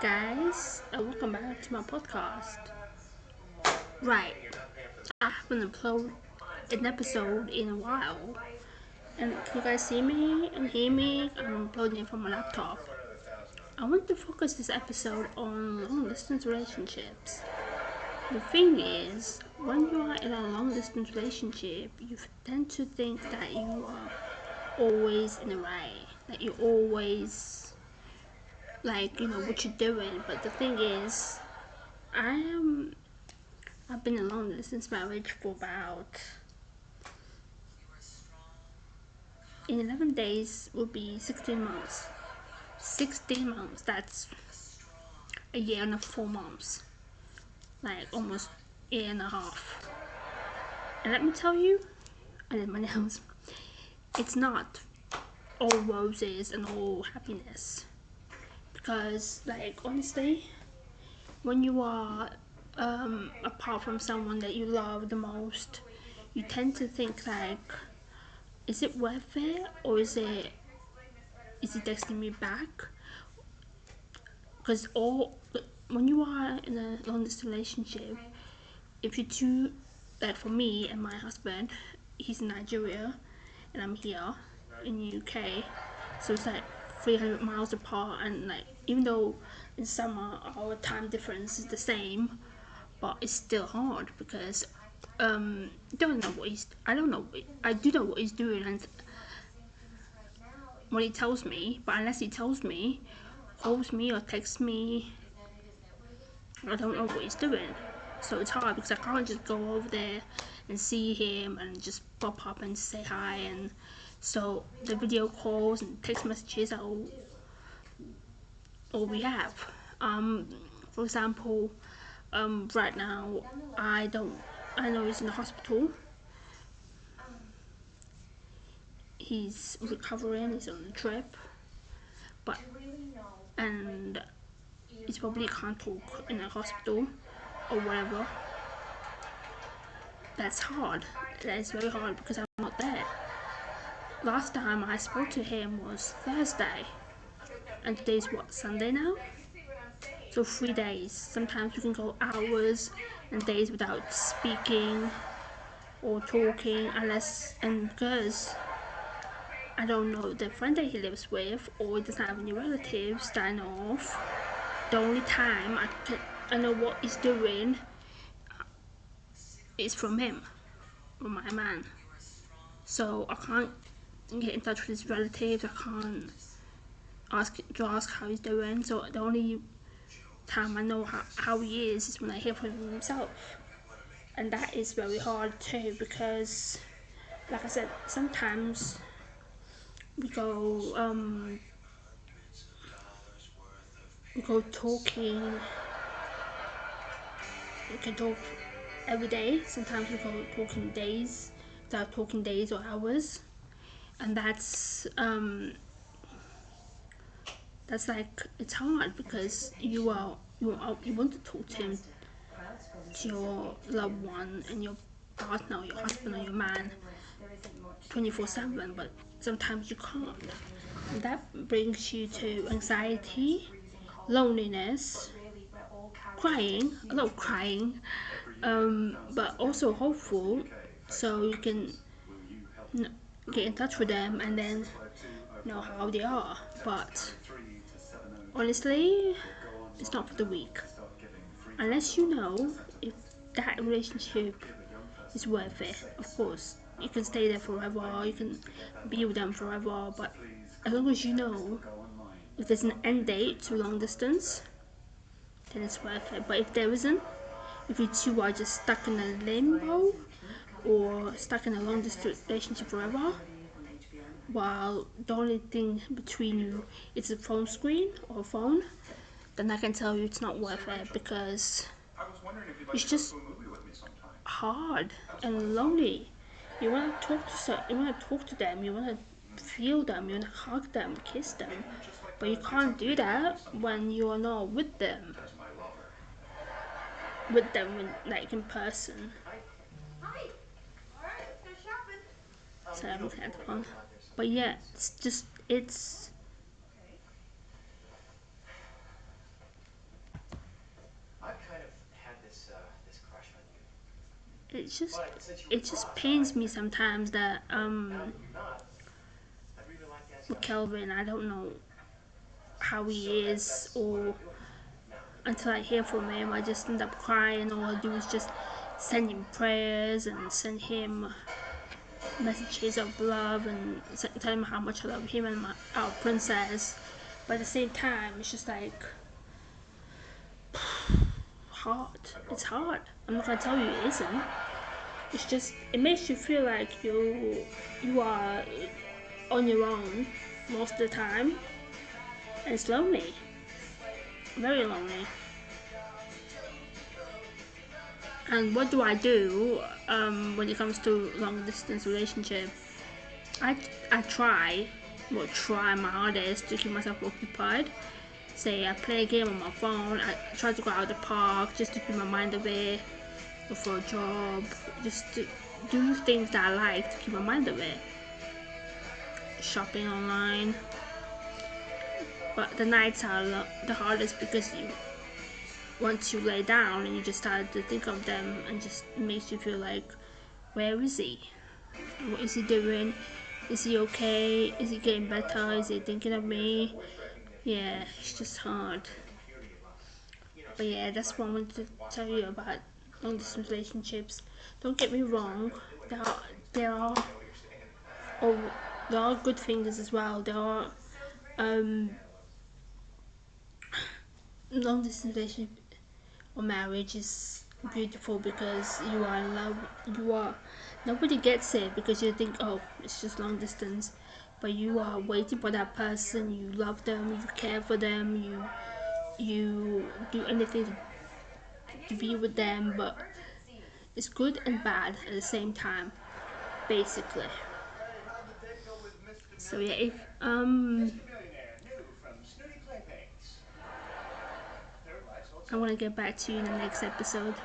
guys, welcome back to my podcast. Right, I haven't uploaded an episode in a while, and can you guys see me and hear me? I'm uploading it from my laptop. I want to focus this episode on long distance relationships. The thing is, when you are in a long distance relationship, you tend to think that you are always in the right, that you always what you're doing. But the thing is, I am I've been in a long distance marriage for about in 11 days will be 16 months. 16 months, that's a year and 4 months. Like almost a year and a half. And let me tell you, I did my nails. It's not all roses and all happiness. Because like honestly, when you are apart from someone that you love the most, you tend to think like, is it worth it, or is he texting me back? Because all when you are in a long distance relationship, if you two, like for me and my husband, he's in Nigeria and I'm here in UK, so it's like 300 miles apart, and like even though in summer our time difference is the same, but it's still hard because don't know what he's I don't know I do know what he's doing and what he tells me, but unless he tells me, calls me or texts me, I don't know what he's doing. So it's hard because I can't just go over there and see him and just pop up and say hi. And so the video calls and text messages are all we have. Um, for example, right now I know he's in the hospital. He's recovering. He's on a drip, but and he probably can't talk in a hospital or whatever. That's hard. That is very hard because I'm not there. Last time I spoke to him was Thursday, and today's what, Sunday now? So 3 days. Sometimes we can go hours and days without speaking or talking, unless and because I don't know the friend that he lives with, or he doesn't have any relatives that I know of. The only time I know what he's doing is from him, from my man. So I can't get in touch with his relatives. I can't ask how he's doing. So the only time I know how he is when I hear from him himself. And that is very hard too because, like I said, sometimes we go talking. We can talk every day. Sometimes we go talking days, without talking days or hours, and that's like it's hard because you want to talk to him, to your loved one and your partner, or your husband or your man, 24/7, but sometimes you can't. And that brings you to anxiety, loneliness, crying, a lot of crying, but also hopeful, so you can get in touch with them and then know how they are. But honestly, it's not for the weak. Unless you know if that relationship is worth it. Of course, you can stay there forever, you can be with them forever, but as long as you know if there's an end date to long distance, then it's worth it. But if there isn't, if you two are just stuck in a limbo or stuck in a long distance relationship forever, while the only thing between you is a phone screen or a phone, then I can tell you it's not worth it because it's just hard and lonely. You want to talk to them, you want to feel them, you want to hug them, kiss them, but you can't do that when you're not with them when, like in person. So I'm kind of fun. But yeah, it's It's just it just pains me sometimes that with Kelvin, I don't know how he is, or until I hear from him, I just end up crying. All I do is just send him prayers and send him messages of love and tell him how much I love him and our princess. But at the same time, it's just like hard. It's hard. I'm not gonna tell you it isn't. It's just it makes you feel like you are on your own most of the time, and it's lonely, very lonely. And what do I do when it comes to long distance relationship? I I try, well try my hardest to keep myself occupied. Say I play a game on my phone. I try to go out the park just to keep my mind away, go for a job, just to do things that I like to keep my mind away. Shopping online, but the nights are the hardest because you once you lay down and you just start to think of them and just makes you feel like, where is he? What is he doing? Is he okay? Is he getting better? Is he thinking of me? Yeah, it's just hard. But yeah, that's what I wanted to tell you about long distance relationships. Don't get me wrong, there are there are oh, there are good things as well. There are um long distance relationship or marriage is beautiful because you are in love. You are nobody gets it because you think, oh, it's just long distance, but you are waiting for that person. You love them. You care for them. You do anything to be with them. But it's good and bad at the same time, basically. So yeah, if I want to get back to you in the next episode.